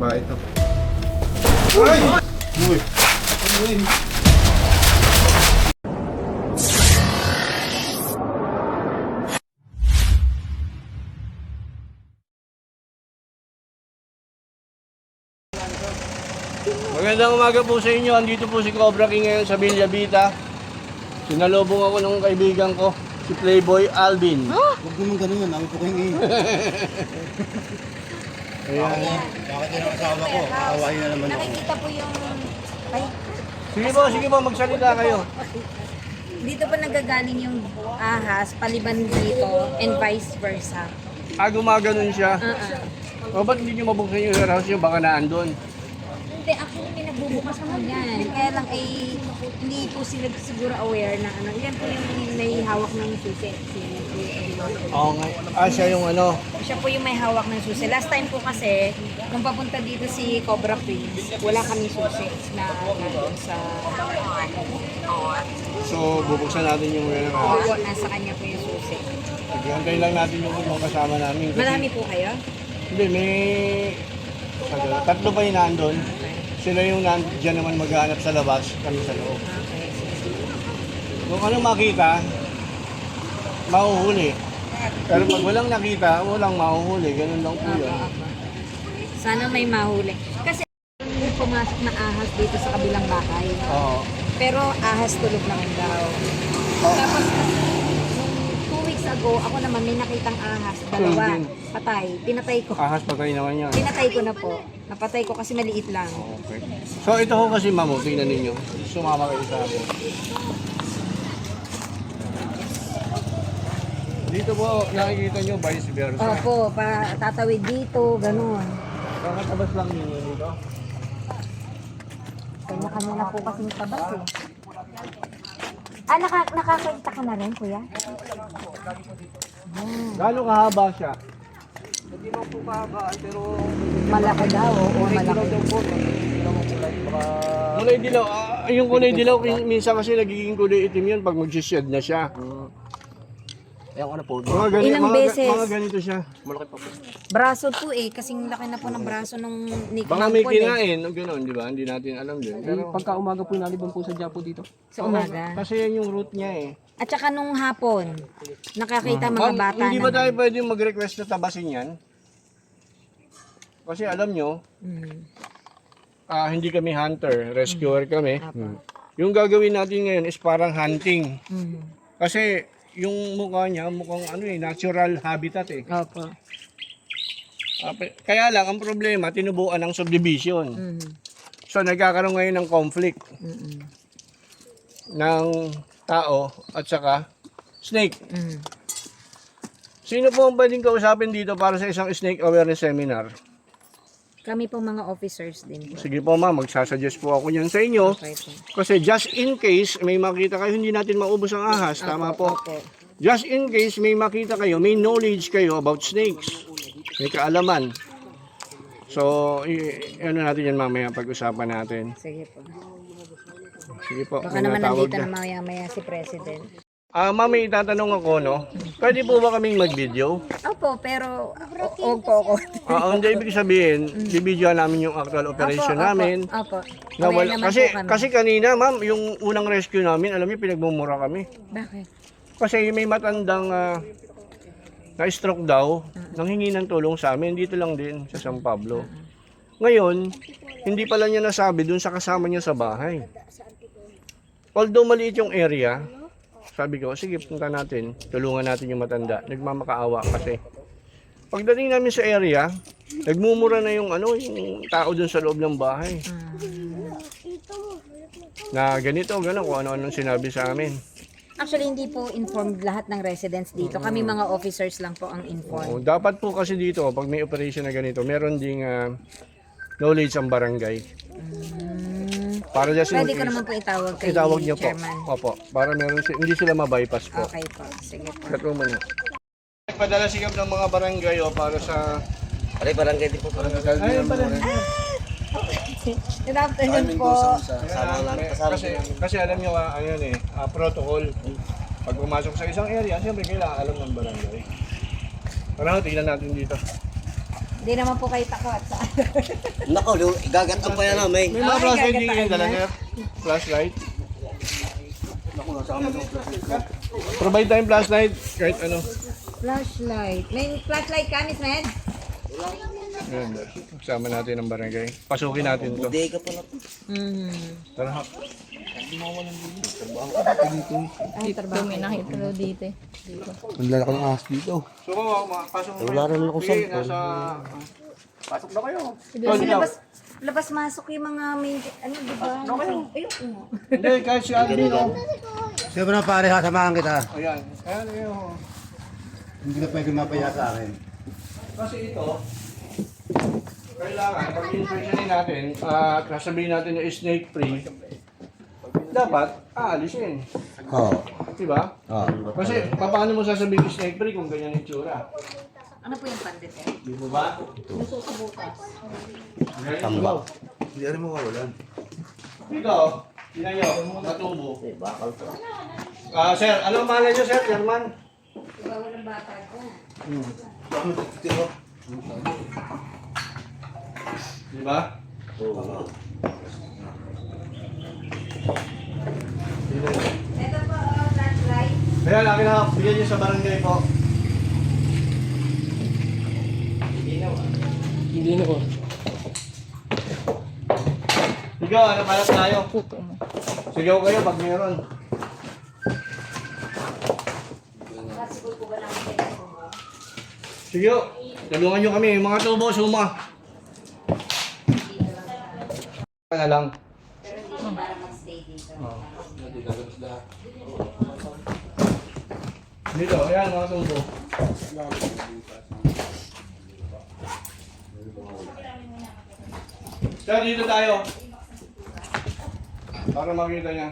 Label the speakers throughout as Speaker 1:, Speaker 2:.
Speaker 1: babae ito. Ay! Uy! Uy!
Speaker 2: Magandang umaga po sa inyo. Andito po si Cobra King ngayon sa Villa Vita. Sinalubong ako ng kaibigan ko, si Playboy Alvin.
Speaker 1: Huwag naman ganun, namin po kayo ngayon.
Speaker 2: Ayan.
Speaker 1: Bakit yun ang asawa ko? Awahin na naman ako.
Speaker 3: Nakikita po yung... Ay,
Speaker 2: Sige po, magsalita kayo.
Speaker 3: dito po nagagaling yung ahas, paliban dito, and vice versa.
Speaker 2: Gumaganon siya. O ba't hindi nyo mabuksan yung warehouse nyo? Baka naandun.
Speaker 3: Hindi, actually pinagbubukas mo yan. Kaya lang ay hindi po sila siguro aware na ano. Yan po yung may hawak ng susi.
Speaker 2: Oo nga. Siya yung ano.
Speaker 3: Siya po yung may hawak ng susi. Last time po kasi, nung papunta dito si Cobra Prince, wala kaming susi na nandun sa...
Speaker 2: So, bubuksan natin yung warehouse.
Speaker 3: Oo, nasa kanya po yung susi.
Speaker 2: Hantay lang natin yung mga kasama namin.
Speaker 3: Marami po kayo?
Speaker 2: Hindi, may... Tatlo pa yung nandun. Sila yung dyan naman maghanap sa labas, kami sa loob.
Speaker 3: Okay.
Speaker 2: Kung ano makita, mahuhuli. Pero pag walang nakita, walang mahuhuli. Ganun lang po yun.
Speaker 3: Sana may mahuli. Kasi may pumasok na ahas dito sa kabilang bahay.
Speaker 2: Oo.
Speaker 3: Pero ahas tulog lang daw. Tapos, nung 2 weeks ago, ako naman may nakitang ahas. Dalawa.
Speaker 2: din.
Speaker 3: Patay. Pinatay ko.
Speaker 2: Ahas patay naman yan.
Speaker 3: Pinatay ko na po. Napatay ko kasi maliit lang.
Speaker 2: Okay. So ito ho kasi ma'am, tingnan ninyo. Sumama kayo sa akin. Dito po nakikita nyo vice versa.
Speaker 3: Opo, tatawid dito, ganun.
Speaker 2: Kakatabas lang ninyo dito.
Speaker 3: Kanya-kanya na po kasi yung tabas eh. Nakakita ka na rin, kuya?
Speaker 2: Gano'ng kahaba siya? Hindi man po kahabaan pero...
Speaker 3: Malaki daw, oo, malaki.
Speaker 2: Kulay dilaw. Yung kulay dilaw, minsan kasi nagiging kulay itim yun pag mag-shed na siya.
Speaker 1: Ayun ano po.
Speaker 3: Ilang beses?
Speaker 2: Mga ganito siya.
Speaker 1: Malaki pa po.
Speaker 3: Braso po eh, kasing laki na po ng braso nung Nick
Speaker 2: Baka may
Speaker 3: Mampol eh.
Speaker 2: kinain, o gano'n, di ba? Hindi natin alam din. Pero
Speaker 1: Pagka umaga po nalibang po sa Japo dito.
Speaker 3: Sa umaga.
Speaker 2: kasi yan yung route niya eh.
Speaker 3: At saka nung hapon, nakakita mga
Speaker 2: Ma'am,
Speaker 3: bata
Speaker 2: hindi ba
Speaker 3: naman.
Speaker 2: tayo pwedeng mag-request na tabasin yan? Kasi alam nyo, hindi kami hunter, rescuer kami. Yung gagawin natin ngayon is parang hunting. Kasi yung mukha niya, mukhang ano eh, natural habitat eh.
Speaker 3: Opo.
Speaker 2: Kaya lang, ang problema, tinubuan ng subdivision. So, nagkakaroon ngayon ng conflict ng tao at saka snake. Sino po ang pwedeng kausapin dito para sa isang snake awareness seminar?
Speaker 3: Kami po mga officers din po.
Speaker 2: Sige po ma'am, magsasuggest po ako yan sa inyo.
Speaker 3: Okay po.
Speaker 2: Kasi just in case may makita kayo, hindi natin maubos ang ahas. Tama po.
Speaker 3: Opo.
Speaker 2: Just in case may makita kayo, may knowledge kayo about snakes. May kaalaman. So, ano natin yan mamaya pag-usapan natin.
Speaker 3: Sige po.
Speaker 2: Sige po,
Speaker 3: Baka
Speaker 2: may
Speaker 3: naman
Speaker 2: natawag
Speaker 3: nandito
Speaker 2: na.
Speaker 3: na maya-maya si President.
Speaker 2: Ma'am, may itatanong ako, no? Pwede po ba kaming mag-video?
Speaker 3: Opo, pero og po ako.
Speaker 2: Hindi ibig sabihin, bibidyoan namin yung actual operation namin.
Speaker 3: Opo.
Speaker 2: Na
Speaker 3: Aware naman po kami.
Speaker 2: kasi kanina, ma'am, yung unang rescue namin, alam niyo, pinagmumura kami.
Speaker 3: Bakit?
Speaker 2: Kasi may matandang na-stroke daw, nanghingi ng tulong sa amin, dito lang din sa San Pablo. Ngayon, hindi pala niya nasabi dun sa kasama niya sa bahay. Although maliit yung area, sabi ko, sige, punta natin, tulungan natin yung matanda. Nagmamakaawa kasi. Pagdating namin sa area, nagmumura na yung tao dun sa loob ng bahay. Na ganito, gano'n, kung ano-anong sinabi sa amin.
Speaker 3: Actually, hindi po informed lahat ng residents dito. Kami mga officers lang po ang informed.
Speaker 2: Dapat po kasi dito, pag may operation na ganito, meron ding knowledge ang barangay. Para just
Speaker 3: Pwede ko naman po itawag kay
Speaker 2: itawag niyo po.
Speaker 3: Chairman.
Speaker 2: Opo, para meron hindi sila ma-bypass po.
Speaker 3: Okay po. Sige po.
Speaker 2: Kat mo muna. Nagpadala sikap ng mga barangay para sa...
Speaker 1: Pare barangay din po.
Speaker 2: Ayun pala.
Speaker 3: Good afternoon po.
Speaker 2: Kasi alam niyo, protocol. Pag pumasok sa isang area, siyempre kailangan alam ng barangay. Parang tingnan natin dito.
Speaker 3: Hindi naman po kayo takot sa
Speaker 1: Nako, igagatang pa yan namin.
Speaker 2: May mga
Speaker 3: Ay,
Speaker 2: flashlight
Speaker 3: gagataan
Speaker 2: din dala,
Speaker 3: na.
Speaker 2: sir. Flashlight. Provide tayong flashlight kahit ano.
Speaker 3: flashlight. May flashlight ka, Miss Med?
Speaker 2: Ayan, kasama natin ang barangay. Pasukin natin to.
Speaker 1: Bodega pala.
Speaker 2: Tara.
Speaker 3: Ay, trabaho.
Speaker 4: May nakita daw dito eh.
Speaker 1: Ang lalaki ng ahas dito.
Speaker 2: So, pasok na.
Speaker 1: Wala rin ako sa
Speaker 2: Sige, nasa... Pasok na kayo.
Speaker 3: Kasi labas masok yung mga may, ano, di ba? Ayoko nga.
Speaker 2: Hindi, kahit si Alvin, no?
Speaker 1: Siyempre na pare, sasamahan kita.
Speaker 2: Ayan. Ayan, ayan.
Speaker 1: Hindi na pwede mapaya sa akin.
Speaker 2: Kasi ito, kailangan, pag inspection natin, at sasabihin natin na snake free, dapat aalisin.
Speaker 1: Oo.
Speaker 2: Diba?
Speaker 1: Oo.
Speaker 2: Kasi paano mo sasabihin snake free kung ganyan yung tsura?
Speaker 3: Ano po yung pandit eh?
Speaker 2: Di mo ba?
Speaker 1: Tambak.
Speaker 5: Hindi rin mo kawalan.
Speaker 2: Dito, tingnan nyo, natubo. Sir, ano ang mahal nyo, sir? German?
Speaker 3: Diba walang bata ko?
Speaker 2: Diba?
Speaker 3: Ito po, flashlight.
Speaker 2: Kaya laki na, bigyan nyo sa barangay po.
Speaker 1: Hindi na ko.
Speaker 2: Sigaw, ano kalap tayo?
Speaker 4: Puto mo.
Speaker 2: Sigaw kayo pag meron.
Speaker 3: Possible po ba lang kayo po?
Speaker 2: Sigaw, tulungan nyo kami. Mga tubo, suma. Na lang.
Speaker 3: Pero hindi para mag-stay dito.
Speaker 2: Dito, ayan mga tubo. Sir, dito tayo. Para makita niya.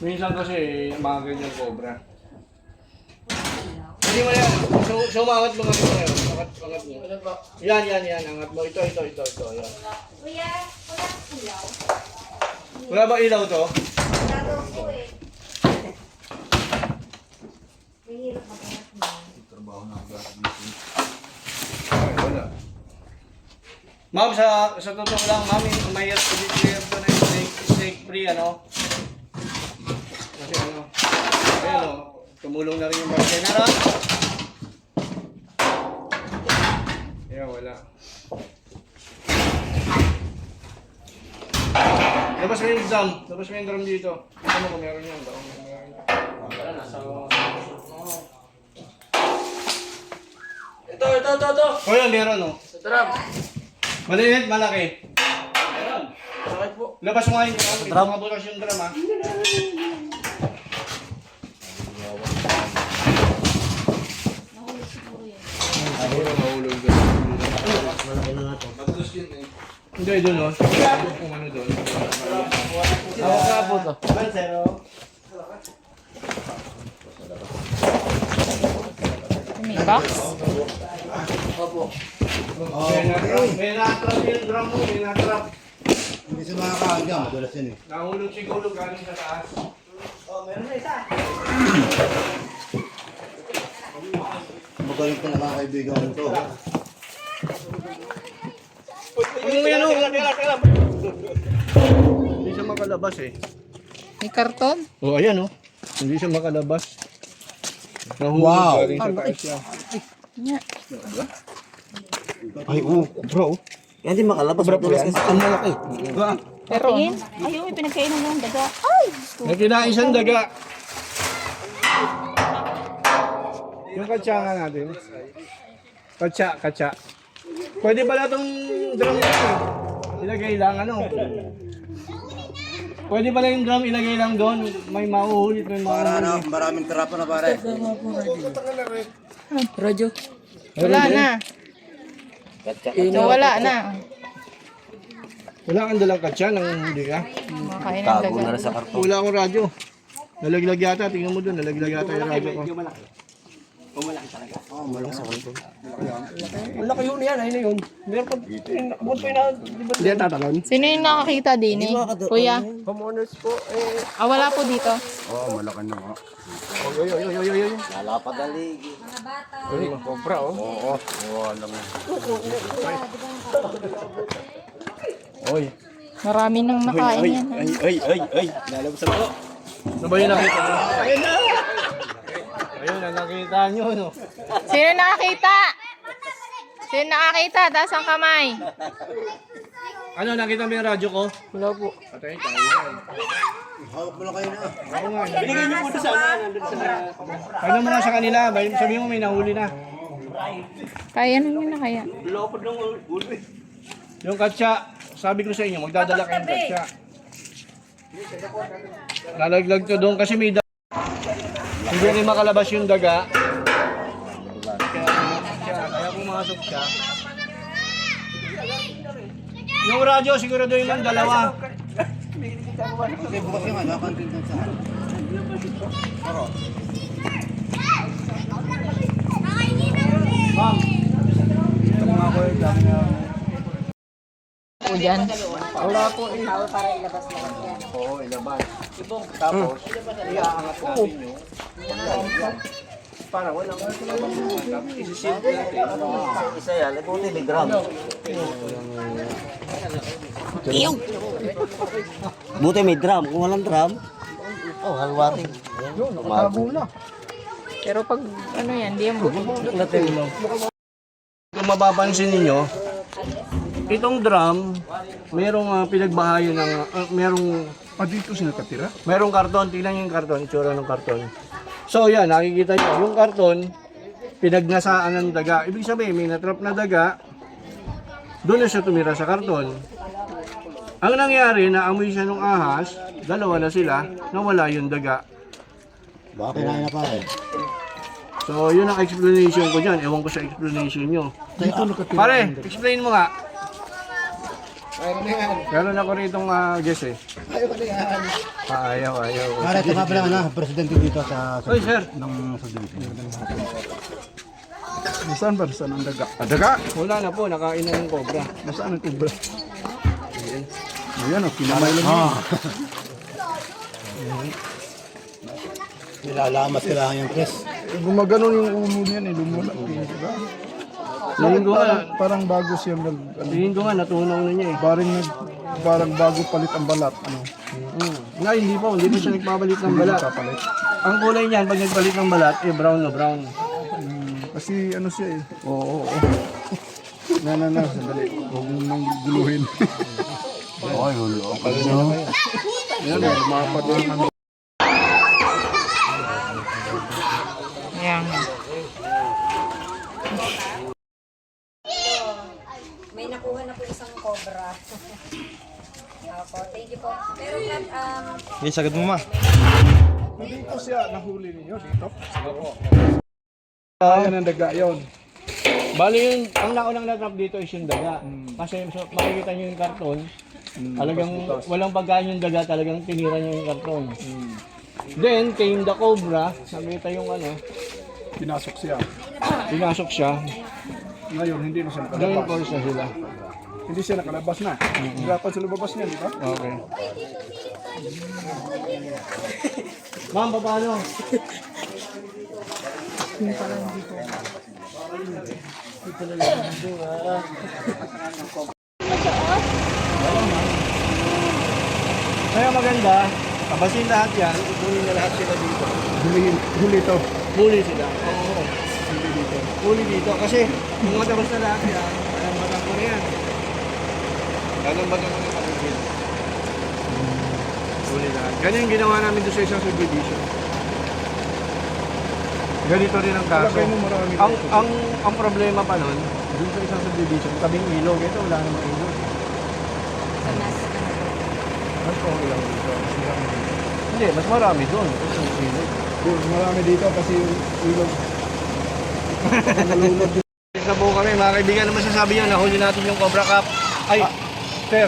Speaker 2: Minsan kasi mga ganyan cobra. Hindi mo yan. Sumangat mo kami ngayon. Angat mo. Yan. Angat mo. Ito. Yan.
Speaker 3: Kuya, wala ilaw.
Speaker 2: Wala ba ilaw to?
Speaker 3: Wala daw po eh. Mahirap mag-angat mo.
Speaker 2: Ay, wala. Ma'am, sa totoo lang, ma'am, may i-declare to na yung snake free, ano? Kasi ano, ayun o, tumulong na rin yung barangay. Meron? Ayan, wala. Labas mo yung drum. Labas mo yung drum dito. Ito mo kung meron yan. Wala na, sa...
Speaker 1: Ito.
Speaker 2: O yan, meron o.
Speaker 1: Trap.
Speaker 2: Maliit, malaki. Meron.
Speaker 1: Sakit po.
Speaker 2: Labas mo nga yung drum. Ito mga butas yung drum, ha. Mahulog doon.
Speaker 1: Malaki na nga ito.
Speaker 2: Hindi, doon o. Kung ano doon.
Speaker 1: Hawak nga po ito.
Speaker 4: May box?
Speaker 2: May na-trap yung drum mo, may na-trap.
Speaker 5: Hindi sa mga kaangga, madulas yun eh.
Speaker 2: Nahulog siguro galing sa taas.
Speaker 5: Magaling pa na mga kaibigan ko ito.
Speaker 2: Ano yan o? Hindi siya makalabas eh.
Speaker 4: May karton?
Speaker 2: O, ayan o. Hindi siya makalabas. Nahulog
Speaker 5: Wow.
Speaker 2: galing sa taas siya.
Speaker 4: Yeah.
Speaker 5: Ay, bro.
Speaker 1: Yan din makalabas. Madulas kasi ang malaki.
Speaker 4: Tingin? Ayaw, may pinagkainan ng daga. Ay!
Speaker 2: May kinain siyang daga. Yung katsa nga natin. Katsa. Pwede pala itong drum na ito. Ilagay lang ano. Pwede pala yung drum ilagay lang doon. May mauhulit, may
Speaker 5: Para
Speaker 2: mauhulit.
Speaker 5: na, maraming tarapan na pare.
Speaker 4: Wala na. Wala na.
Speaker 2: Wala kang dalang katsa nang hindi ka.
Speaker 4: Makain ng
Speaker 1: Tago
Speaker 4: daga.
Speaker 1: na rin sa karton.
Speaker 2: Wala akong radyo. Nalaglag yata. Tingnan mo doon. Nalaglag yata yung radyo ko. Malaki yun yan, ayun na yun. Meron pa, bunto na, di ba?
Speaker 1: Hindi tatalon.
Speaker 4: Sino yung nakakita din eh? Kuya?
Speaker 2: Homeowners po, eh.
Speaker 4: Wala po dito.
Speaker 1: Lalapad ang ligi.
Speaker 2: Ay, cobra, oh. Oo. Oy.
Speaker 4: Marami nang nakain yan.
Speaker 1: Lalabas ako.
Speaker 2: Ano ba yung nakita nyo? Ayun na! Ayun na, nakita nyo, no?
Speaker 4: Sino nakakita? Sino nakakita? Taas ang kamay.
Speaker 2: Ano, nakita mo yung radyo ko? Wala po. Patay tayo.
Speaker 5: Hawak mo lang kayo na.
Speaker 1: Binigay niyo muna sa nandun sa
Speaker 2: Ano mo na sa kanila, sabihin mo may nahuli na.
Speaker 4: Kaya naman na kaya.
Speaker 1: lopod ng ulo.
Speaker 2: Yung katsa, sabi ko sa inyo, magdadala kayong katsa. Lalaglag to doon kasi may hindi rin makalabas yung daga. Kaya pumasok siya. Yung radyo, siguraduhin lang dalawa.
Speaker 5: Okay, bukas yung ano, kantin doon sa ano.
Speaker 4: Po dyan.
Speaker 2: Wala po eh.
Speaker 3: Para ilabas na yan.
Speaker 2: Oo, ilabas. Tapos, iaangat natin yung para walang tapos isisilip natin.
Speaker 1: Isa yan, buti may drum. Buti may drum. Kung walang drum, halwating.
Speaker 4: Pero pag ano yan, di yan
Speaker 2: Kung mapapansin ninyo, itong drum, merong pinagbahayan ng, merong
Speaker 5: Dito sila katira?
Speaker 2: merong karton. Tingnan nyo yung karton, itsura ng karton. So yan, nakikita nyo, yung karton, pinagnasaan ng daga. Ibig sabihin, may natrap na daga, doon na siya tumira sa karton. Ang nangyari, naamoy siya ng ahas, dalawa na sila, nawala yung daga.
Speaker 5: Baka kinain na pare.
Speaker 2: So, yun ang explanation ko dyan. Ewan ko sa explanation nyo. Pare, explain mo nga. Meron ako rito guess eh. Ayaw.
Speaker 5: Pare, ito nga pala na, presidente dito sa
Speaker 2: Oy, sir.
Speaker 5: ng subdivision.
Speaker 1: Saan ba? Saan ang daga? Daga?
Speaker 2: Wala na po, nakain na yung cobra.
Speaker 1: Nasaan ang kubra? Ayan o, kinamay lang yun.
Speaker 5: Nilalamas sila yung press.
Speaker 1: Gumaganon yung ulo niyan eh, lumula. Diba?
Speaker 2: Tingin ko nga,
Speaker 1: Parang bago siya
Speaker 2: tingin ko nga, natunaw na niya eh.
Speaker 1: parang bago palit ang balat. Ano?
Speaker 2: Nga, hindi po siya nagpapalit ng balat.
Speaker 1: Papalit.
Speaker 2: Ang kulay niyan, pag nagpalit ng balat, eh brown na brown.
Speaker 1: Kasi ano siya eh. Oo. Sandali. Huwag mo nang guluhin. Yan eh, lumapat lang.
Speaker 4: Yan.
Speaker 3: May nakuha na po isang cobra. Opo, thank you po. Pero
Speaker 5: Sagad mo ma.
Speaker 1: Dito siya, nahuli ninyo dito. Ayan ang daga yun.
Speaker 2: Bali yun, ang naunang natrap dito is yung daga. Kasi so, makikita nyo yung karton, talagang walang pagkain yung daga, talagang tinira nyo yung karton. Then, came the cobra, nakita yung
Speaker 1: Pinasok siya.
Speaker 2: pinasok siya,
Speaker 1: Ngayon, hindi na siya
Speaker 2: doon
Speaker 1: nakalabas.
Speaker 2: force na sila.
Speaker 1: Hindi siya nakalabas na. Hirapan sa lumabas niya, di ba?
Speaker 2: Okay. Ma'am, paano? Kaya maganda, tabasin lahat yan, ituloy na lahat sila dito.
Speaker 1: Huli to.
Speaker 2: Huli sila. Oo. Huli dito. Huli dito. Kasi kung matabas na lahat yan, alam batang ko na yan. Alam batang ko na kapatid. Huli lahat. Ganyan yung ginawa namin doon sa isang subdivision. Ganito rin ang kaso.
Speaker 1: Kaya mo marami
Speaker 2: Ang problema pa nun, doon sa isang subdivision, tabing ilog. Ito wala namang ilog.
Speaker 3: sa mas
Speaker 2: Mas kung ilang dito. Mas marami dito. Hindi, mas marami doon. Kasi yung ilog.
Speaker 1: Marami dito kasi yung ilog.
Speaker 2: Na po kami, mga kaibigan, naman sasabi niyo, nahuli natin yung Cobra Cup. Ay, sir,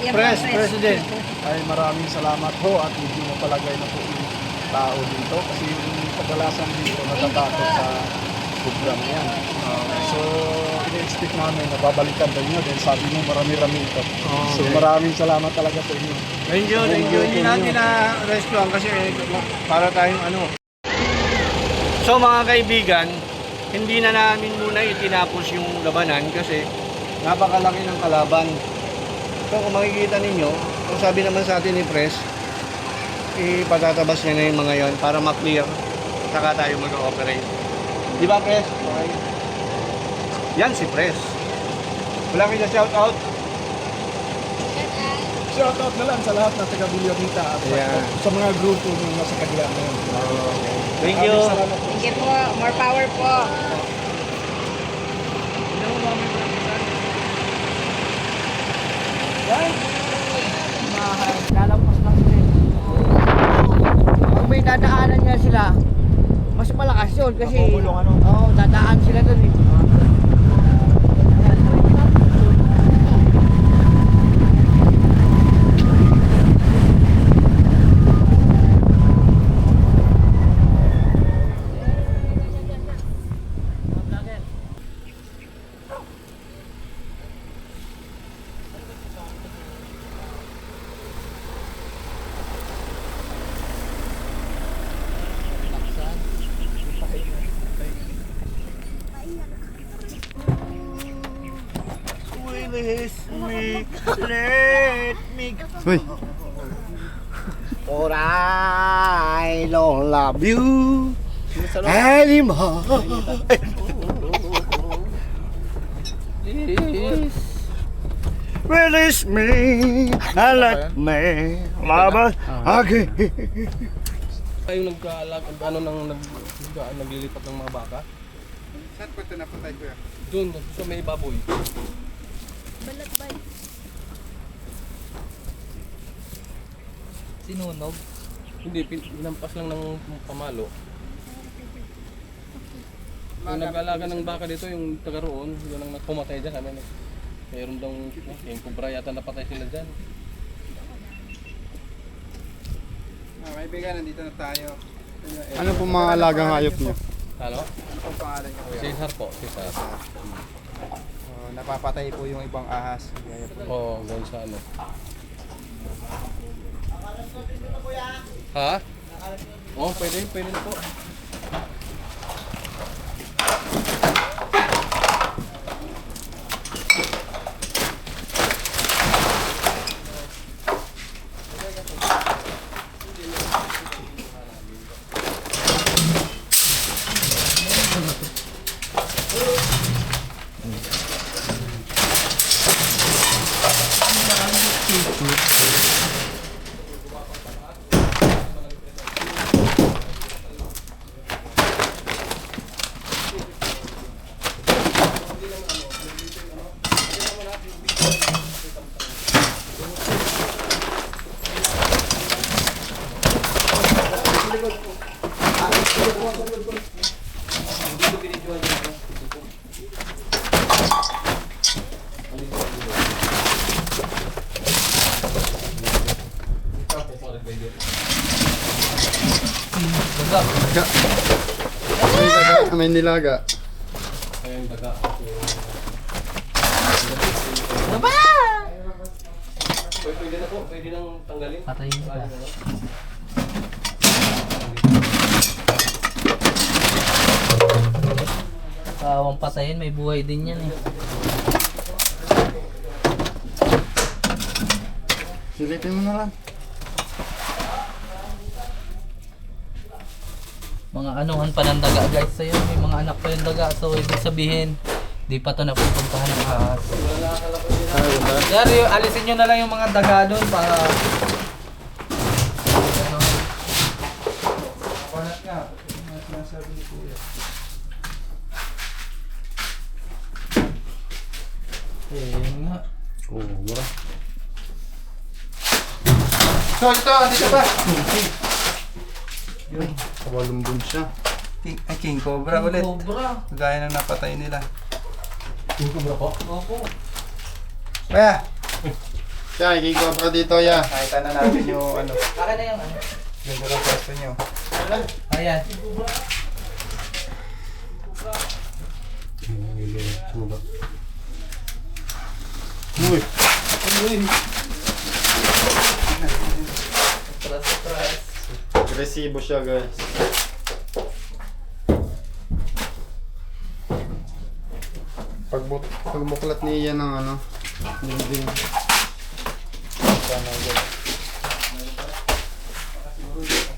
Speaker 2: President.
Speaker 1: Ay maraming salamat ho at hindi mo palagay na po yung tao dito kasi yung kadalasan dito natatakot sa program na yan. So, plastic namin, nababalikan din nyo. Then sabi mo marami-rami ito.
Speaker 2: Okay.
Speaker 1: So maraming salamat talaga sa inyo.
Speaker 2: Thank you. Hindi natin na-rescuean kasi para tayong ano. So mga kaibigan, hindi na namin muna itinapos yung labanan kasi napakalaki ng kalaban. So kung makikita ninyo, kung sabi naman sa atin ni Pres, ipatatabas niya na yung mga yon para ma-clear, saka tayo mag-ooperate. Di ba, Pres? Okay. Yan si Pres. Wala kayo shout out?
Speaker 1: Shoutout na lang sa lahat ng taga Villarita at
Speaker 2: Yeah.
Speaker 1: sa mga grupo nyo nasa kabila ngayon.
Speaker 2: Thank you.
Speaker 1: Maraming salamat po.
Speaker 3: Thank you po. More power po.
Speaker 5: Lalampas lang sila. Pag may dadaanan niya sila, mas malakas yun kasi
Speaker 1: Mabubulong ano?
Speaker 5: oo, dadaan sila dun eh.
Speaker 2: Uy. For I don't love you anymore. Release me and let me love again.
Speaker 6: Yung naglilipat ng mga baka.
Speaker 1: Saan po ito napatay ko yan?
Speaker 6: Doon, sa may baboy.
Speaker 5: Sinunog.
Speaker 6: Hindi, pinampas lang ng pamalo. Yung nag-alaga ng baka dito, yung taga roon, yun ang pumatay dyan. Sabi na, mayroon daw yung kubra yata napatay sila dyan.
Speaker 1: Kaibigan, nandito na tayo.
Speaker 7: Ano po mga alagang hayop niyo?
Speaker 6: Ano?
Speaker 1: Ano pong pangalan niyo, kuya?
Speaker 6: Cesar po, Cesar.
Speaker 1: Napapatay po yung ibang ahas.
Speaker 6: Oo, doon sa ano. Ha? Oo, pwede na po.
Speaker 7: May nilaga.
Speaker 6: Ayun, daga. Pwede na po, pwede nang tanggalin.
Speaker 5: Patayin ka. Kawang patayin, may buhay din yan eh.
Speaker 7: Silipin mo na lang.
Speaker 5: Mga anuhan pa ng daga guys sa'yo. May mga anak pa yung daga. So ibig sabihin, di pa to napupuntahan ng ahas. Dari, alisin nyo na lang yung mga daga doon para... Yun nga.
Speaker 7: Ito, dito pa. Yun, kawalumbon siya.
Speaker 1: King Cobra ulit.
Speaker 5: Cobra.
Speaker 1: Gaya ng napatay nila.
Speaker 6: King Cobra po?
Speaker 5: Opo.
Speaker 1: Kaya,
Speaker 7: Siya, ikikobra dito ya.
Speaker 1: nakita na natin yung ano,
Speaker 5: Akin na yung ano.
Speaker 1: ganda ng pwesto nyo.
Speaker 5: Ayan.
Speaker 7: Uy. Agresibo siya guys. Pagbuklat niya ng ano, dingding. Sana agad.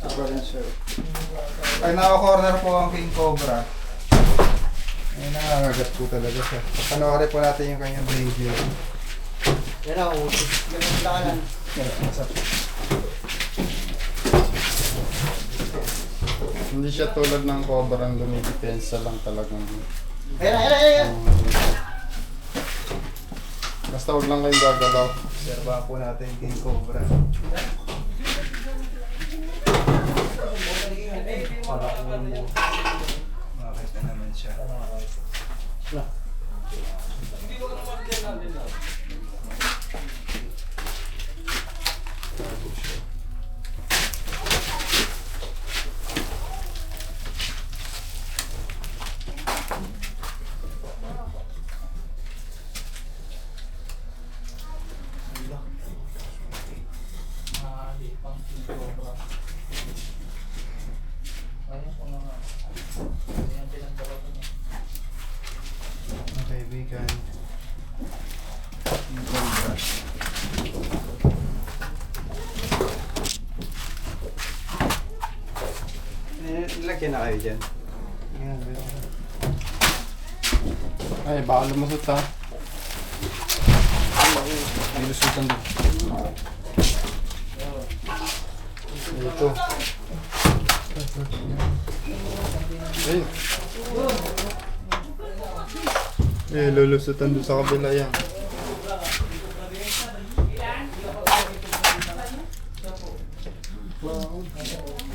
Speaker 7: Ito pa rin siya. Pag naka-corner po ang King Cobra, ay nangangagat po talaga siya. Panoorin po natin yung kanyang behavior.
Speaker 5: Yan ako. Ganun lang.
Speaker 7: Hindi siya tulad ng Cobra ang dumidepensa lang talagang.
Speaker 5: Ayan.
Speaker 7: Basta huwag lang kayong gagalaw.
Speaker 1: Obserbahan po natin yung King Cobra. Makakita naman siya. Mga kaibigan. King Cobra. Nilagyan na kayo dyan. Ayan, meron.
Speaker 7: Ay, baka lumusot ha.
Speaker 6: May lusutan doon.
Speaker 7: Dito. Ayun. Eh, lulusutan doon sa kabila yan.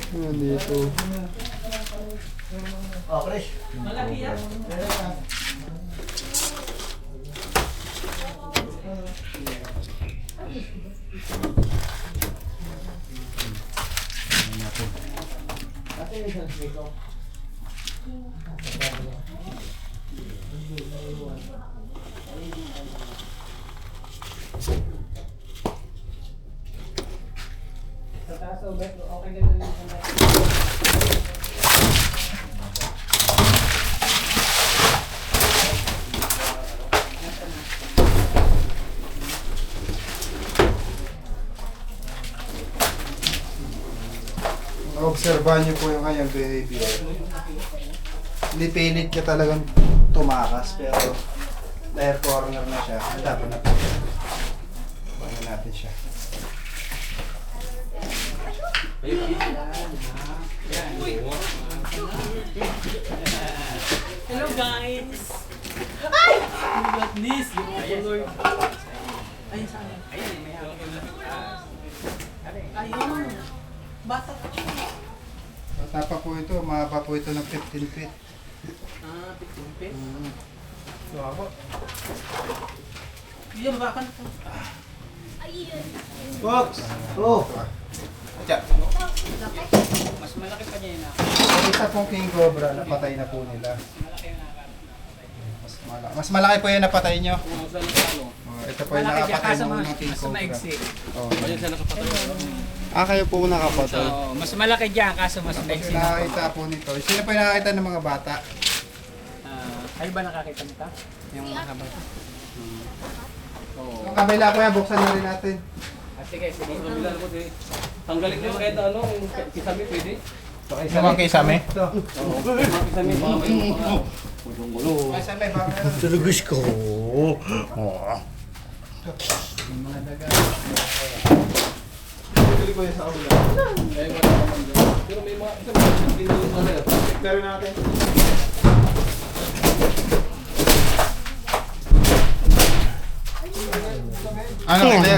Speaker 7: Ayan dito. Obserbahan niyo po yung kanyang behavior. Hindi pilit niya talagang tumakas, pero dahil corner na siya, dapat na po. Bago natin siya.
Speaker 5: Hello guys! Ay! Look at this! Ay, saan? Ayun! Bata pa siya.
Speaker 7: Bata pa po ito, mahaba po ito ng 15 feet.
Speaker 5: Ah, 15 feet?
Speaker 7: Mahaba.
Speaker 5: Iya, baka na po.
Speaker 1: Box! Oh!
Speaker 5: Mas malaki pa niya yun ah.
Speaker 7: Yung isa pong King Cobra, napatay na po nila. Mas malaki po yung napatay nyo. Oh, ito po yung nakapatay mo ng King Cobra. Oh.
Speaker 6: Ayun siya nakapatay.
Speaker 7: Kayo po nakapatay.
Speaker 5: Oo, mas malaki dyan kaso mas maiksi na.
Speaker 7: Nakakita po nito. Sino po yung nakakita ng mga bata?
Speaker 5: Kayo ba nakakita nito? Yung mga bata?
Speaker 7: Yung kabila ko yan, buksan na rin natin.
Speaker 5: Sige, sige.
Speaker 6: Kabila ko din. Tanggalin niyo kahit ano, yung kisame pwede.
Speaker 7: Naman kay Same?
Speaker 6: Oo. Kisame pa may
Speaker 7: Ay, Same, baka meron.
Speaker 2: Tulugos ko.
Speaker 7: Mga daga.
Speaker 1: Pili ko yun sa ulan.
Speaker 6: Kaya wala naman dyan. Pero may mga isa mga dito sa sir.
Speaker 1: Pero natin.
Speaker 7: Ano, clear?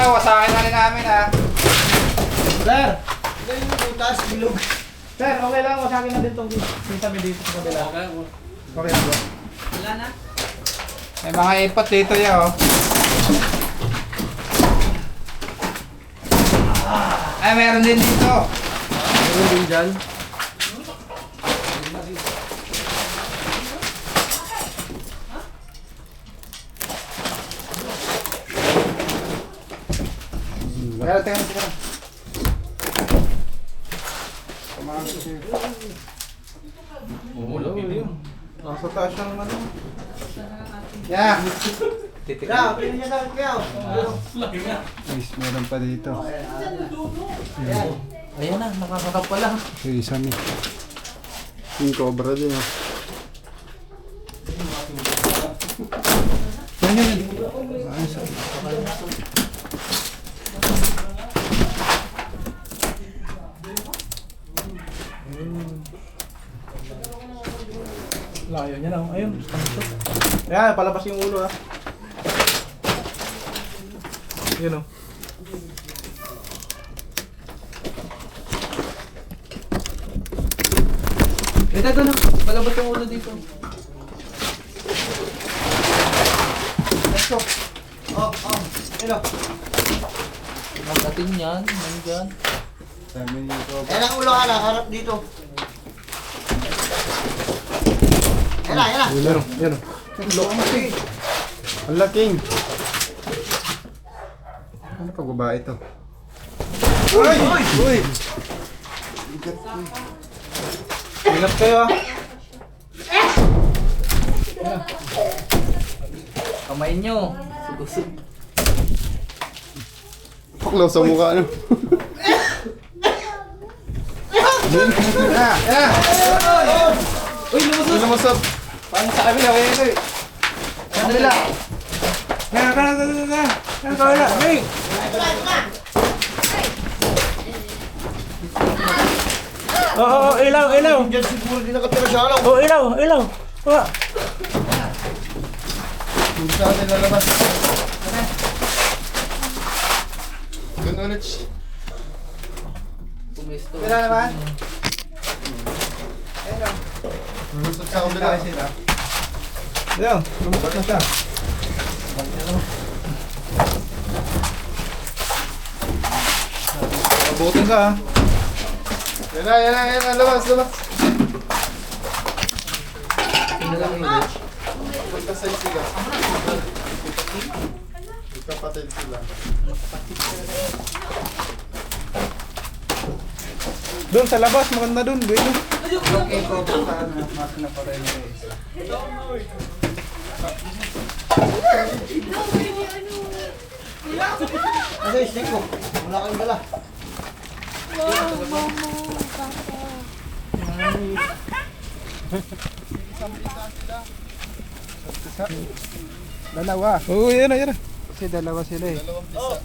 Speaker 7: na, wasakin na rin namin ha.
Speaker 2: Sir! Sir, okay lang. Wasakin na din itong sinasabi dito sa kabila.
Speaker 7: Okay na ba? Wala na. May mga ipot dito yan oh. Ay, meron din dito.
Speaker 2: Meron din dyan.
Speaker 7: Meron, tingnan. Kumakas siya. Nasa taas siya naman. Yeah. Guys, meron pa dito.
Speaker 5: Ayan na, nakakatap pala.
Speaker 7: Okay, isa ni. Yung cobra din oh. Yan.
Speaker 2: Layo niya na. Ayun. Ayan, palabas yung ulo ha. Yun o.
Speaker 5: Ito na, palabas yung ulo dito.
Speaker 7: Let's go. Hello.
Speaker 5: Magating yan, nandyan.
Speaker 7: Sabi niyo cobra.
Speaker 8: Yan ang ulo ka na, harap dito. Yan na, yan na.
Speaker 7: Yan o. Yan o. Ang laking. Ano pag babae ito? Uy! Uy! Bigat ko.
Speaker 2: Ingat kayo ha.
Speaker 5: Kamay nyo. Sugusog.
Speaker 7: Paklaw sa mukha ano? Uy, lumusot! Paano sa kabila? Kaya ito eh. Sa kabila.
Speaker 2: Kaya, Hey! Oo, ilaw.
Speaker 8: Diyan siguro din nakatira siya lang.
Speaker 2: Oo, ilaw. Wala.
Speaker 7: Hindi sa atin lalabas. Doon ulit.
Speaker 5: Pumisto.
Speaker 7: Pira naman. Ayun. Lumusot sa kabila.
Speaker 2: Ayan, lumukot na siya.
Speaker 7: Mabutin ka ha. Yan na, labas. Magkasay sila. Magkapatid sila.
Speaker 2: Doon sa labas, maganda doon. Bueno.
Speaker 7: Okay, pupuntahan na. Mas na pala yung isa.
Speaker 8: Ano yung stick mo? Wala kang dala.
Speaker 7: Dalawa.
Speaker 2: Oo, yan na.
Speaker 7: Kasi dalawa sila eh. Dalawang pisa.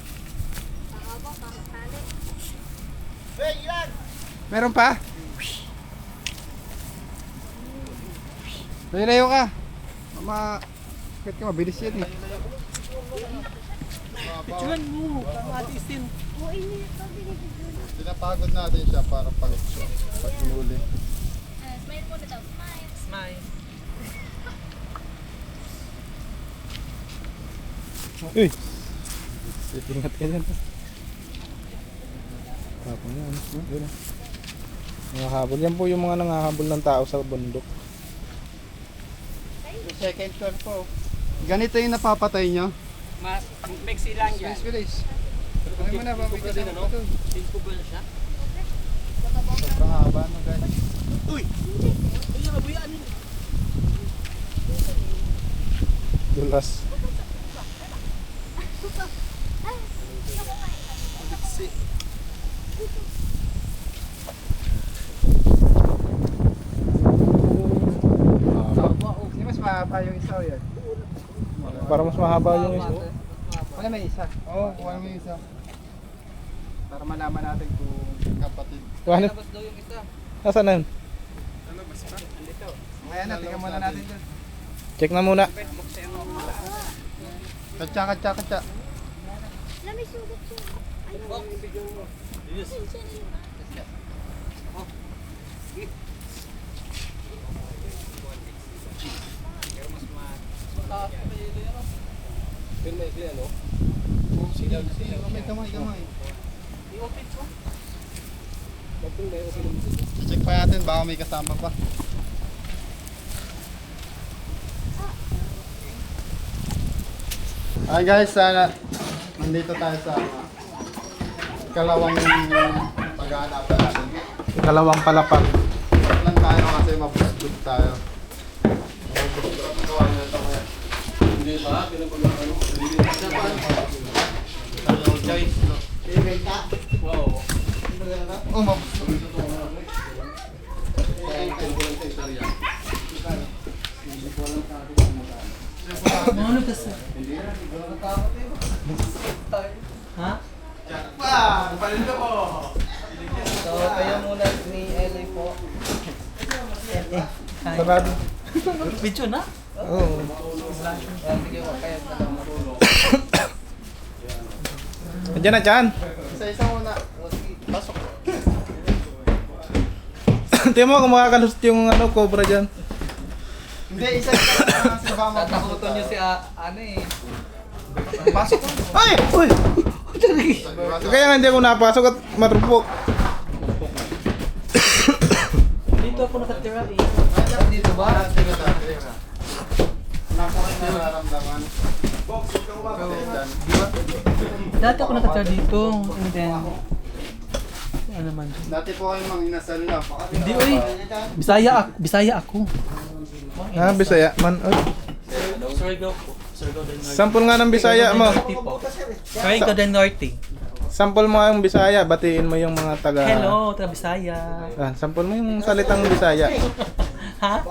Speaker 7: Meron pa? Layo ka. Bakit ka mabilis yan eh. Picturean mo. Para matistin. Pinapagod natin siya para pagod siya. Pag inuli.
Speaker 4: Smile po na daw. Smile.
Speaker 2: Uy! Ingat ka dyan. Tapos yan. Yun na. Mga habol. Yan po yung mga nangahabol ng tao sa bundok.
Speaker 7: Second floor po. Ganito yung napapatay nyo?
Speaker 8: Mexi lang yan.
Speaker 7: Bilis. Ano mo na ba? May kasama pa to.
Speaker 8: Tinpugol siya.
Speaker 7: Sobrang haba no guys.
Speaker 2: Dulas.
Speaker 7: Hindi mas mahaba yung isa o yan?
Speaker 2: Para mas mahaba yung isa.
Speaker 7: Wala may isa. Oo, kuha mo yung isa. Para malaman natin kung kapatid.
Speaker 2: Ano?
Speaker 5: Labas daw yung isa.
Speaker 2: Nasaan na yun?
Speaker 7: Ngayon na, tingnan muna natin dyan.
Speaker 2: Check na muna.
Speaker 7: Katsa.
Speaker 6: Pero may ikli ano?
Speaker 7: Kamay.
Speaker 6: May okay.
Speaker 7: Check pa natin, baka may kasama pa. Hi guys, nandito tayo sa ikalawang pag-aanap natin. Ikalawang palapag. Start lang tayo kasi mabusbud tayo.
Speaker 6: Hindi pa, pinapagano.
Speaker 7: Guys,
Speaker 6: Wow.
Speaker 7: oh mabusbud.
Speaker 5: Ano kasi? Ha? So, kayo muna ni Eli po.
Speaker 7: Sarado.
Speaker 5: Video na?
Speaker 7: Oo.
Speaker 5: Sige po, kayo na lang.
Speaker 7: Andiyan na dyan. Isa-isa muna. Pasok. Tingnan mo kung makakalusot yung cobra dyan. Hindi, isa-isa na si Bama.
Speaker 5: Tatakutan nyo si ano eh.
Speaker 7: Pasok. Ay! Uy! Kaya nga hindi ako napasok at marupok.
Speaker 5: Dito ako nakatira eh. Dito ba?
Speaker 7: Wala ko kayo nararamdaman.
Speaker 5: Dati ako nakatira dito. And then, ano naman.
Speaker 7: Dati po kayong mga inasal na.
Speaker 5: Hindi oy. Bisaya ako.
Speaker 7: Ah, Bisaya man.
Speaker 5: Surigao po. Surigao del Norte.
Speaker 7: Sampol nga ng Bisaya mo.
Speaker 5: Surigao del Norte.
Speaker 7: Sampol mo ang Bisaya, batiin mo yung mga taga...
Speaker 5: Hello, taga Bisaya.
Speaker 7: Ah, sampol mo yung salitang Bisaya.
Speaker 5: Ha?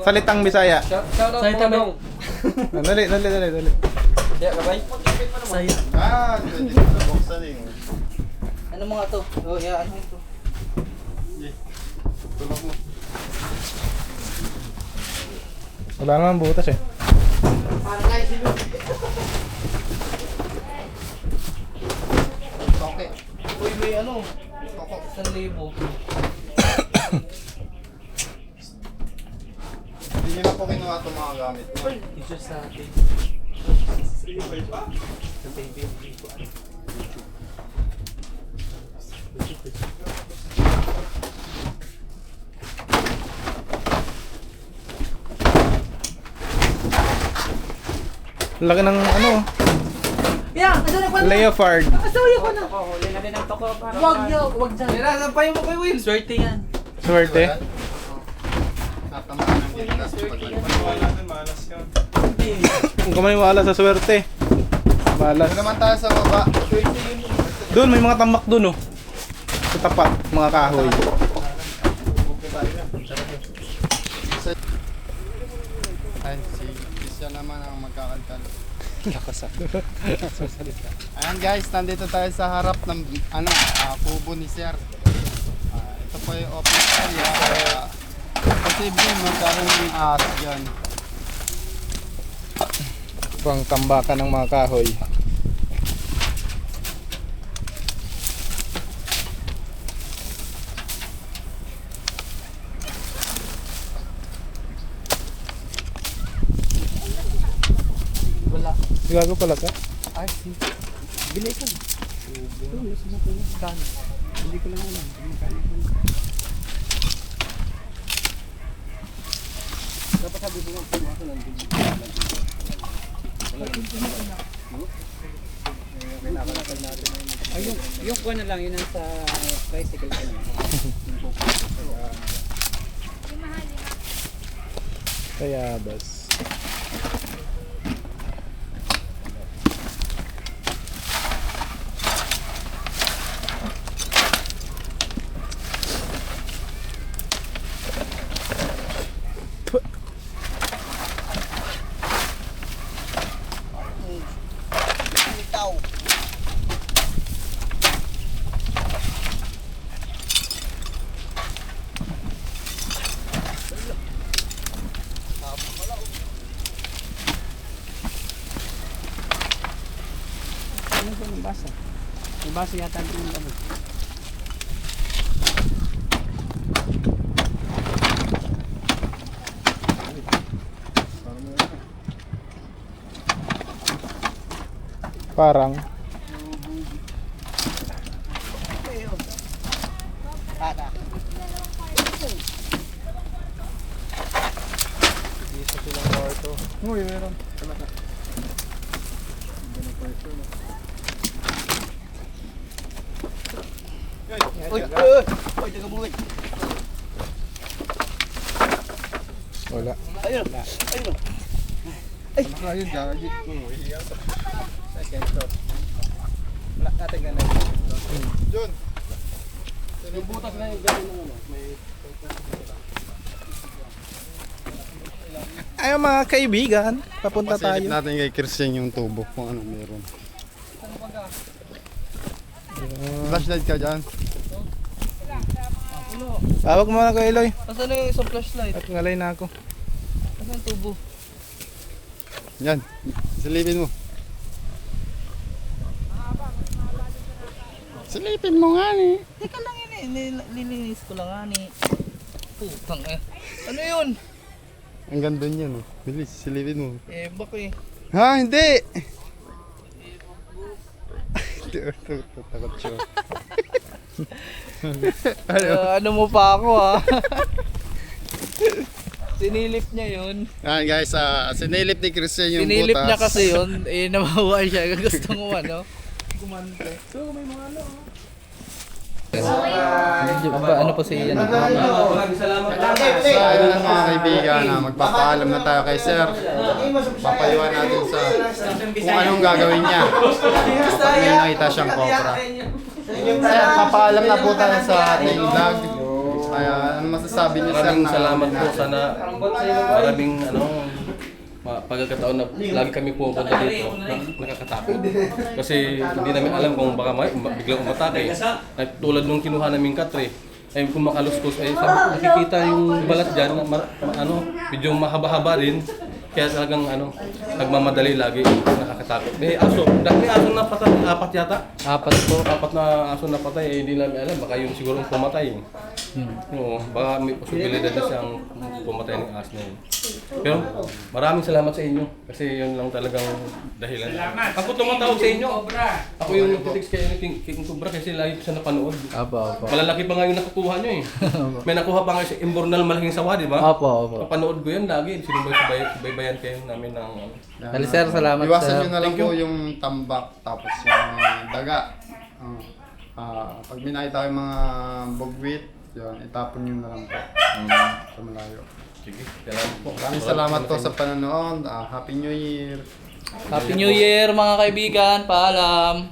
Speaker 7: Salitang Bisaya.
Speaker 5: Salita mo.
Speaker 7: Ah, dali.
Speaker 5: Bisaya.
Speaker 7: Ah, buksan eh.
Speaker 5: Ano mga to? Oh, yeah, ano ito?
Speaker 7: Tulog mo. Wala naman butas eh. Okay.
Speaker 5: Uy, may ano? 1,000.
Speaker 7: Hindi nyo na po kinuha itong mga gamit mo.
Speaker 5: Ito sa atin. Sa baby.
Speaker 7: Laki ng ano,
Speaker 5: Yeah, asan ako na?
Speaker 7: leopard.
Speaker 5: Asawi ako na.
Speaker 8: Huli na din ang toko para
Speaker 5: Wag dyan. Mira, sampay mo kay Will. Swerte yan.
Speaker 7: Swerte. Tatamaan ng gintas pag kung kumaniwala sa swerte. Balas. Doon naman tayo sa baba. Doon, may mga tambak doon oh. Sa tapat, mga kahoy. Ay, si Christian naman ang magkakalkal. Lakas ako. Ayan guys, nandito tayo sa harap ng kubo ni Sir. Ito po yung office area. Posible magkaroon ng ahas dyan. Pang tambakan ng mga kahoy.
Speaker 5: Wala.
Speaker 7: Gago pala ka?
Speaker 5: Ay, bili ka. Kano? Hindi ko lang alam.
Speaker 6: Dapat sabi mo ang pumasok ng video.
Speaker 8: Ay, yung kuha na lang, yun ang sa tricycle ko na.
Speaker 7: Kaya bas.
Speaker 8: basa. May basa yata din yung lamig.
Speaker 1: Parang. Uy, meron. Wala. Ayun. Ayun, gagi.
Speaker 6: Wala natin ganun. John. Yung butas na yung gano'n ng ano. May...
Speaker 1: Ayun mga kaibigan, papunta tayo.
Speaker 9: natin kay Christian yung tubo kung ano meron. Flashlight ka dyan.
Speaker 1: Tawag mo na kay Eloy.
Speaker 5: Nasaan na yung isang flashlight?
Speaker 1: At ngalay na ako.
Speaker 5: Nasaan yung tubo?
Speaker 9: Yan, silipin mo. Silipin mo nga ni.
Speaker 5: Teka lang yun eh, nilinis ko lang nga ni. Putang eh. Ano yun?
Speaker 9: Hanggang doon yan oh. Bilis, silipin mo.
Speaker 5: Eh, bak eh.
Speaker 9: Ha, hindi! Takot siya.
Speaker 5: Ano mo pa ako ha? Sinilip niya yun.
Speaker 9: Yan guys, sinilip ni Christian yung
Speaker 5: Sinilip
Speaker 9: butas.
Speaker 5: niya kasi yun. Eh, namawa siya. Gusto mo ano? Kumante. Ano po si yan?
Speaker 9: So, ayun lang mga kaibigan, magpapaalam na tayo kay Sir. Papayuhan natin sa kung anong gagawin niya kapag may nakita siyang cobra. Sir, papaalam na po tayo sa ating vlog. Kaya, ano masasabi niyo Sir?
Speaker 6: Maraming
Speaker 9: na
Speaker 6: salamat po. Sana maraming pagkakataon na lagi kami pupunta dito na nakakatakot. Kasi hindi namin alam kung baka biglang umatake. At tulad nung kinuha naming katre, ay kung makaluskos ay sabi ko nakikita yung balat diyan medyo mahaba-haba din. Kaya talagang nagmamadali lagi, nakakatakot. May aso na patay, 4 yata. 4 po. 4 na aso na patay, hindi namin alam, baka yun siguro pumatay. Oo, baka may posibilidad na siyang pumatay ng aso na yun. Pero maraming salamat sa inyo, kasi yun lang talagang dahilan. Ako tumatawag sa inyo. Ako yung nagtitext kay King Cobra kasi lagi ko siya napanood. Malalaki pa nga yung nakukuha nyo eh. May nakuha pa nga sa Imbornal malaking sawa, di ba? Napanood ko yan lagi, sinubaybayan kayo namin ng...
Speaker 5: Dali sir, salamat
Speaker 9: Iwasan
Speaker 5: sir.
Speaker 9: nyo na lang po yung tambak tapos yung daga. Pag may nakita kayong mga bugwit, yun, itapon nyo na lang po. Sa malayo.
Speaker 6: Sige, salamat po.
Speaker 9: Maraming salamat po sa panonood. Happy New Year!
Speaker 5: Happy New Year mga kaibigan, paalam.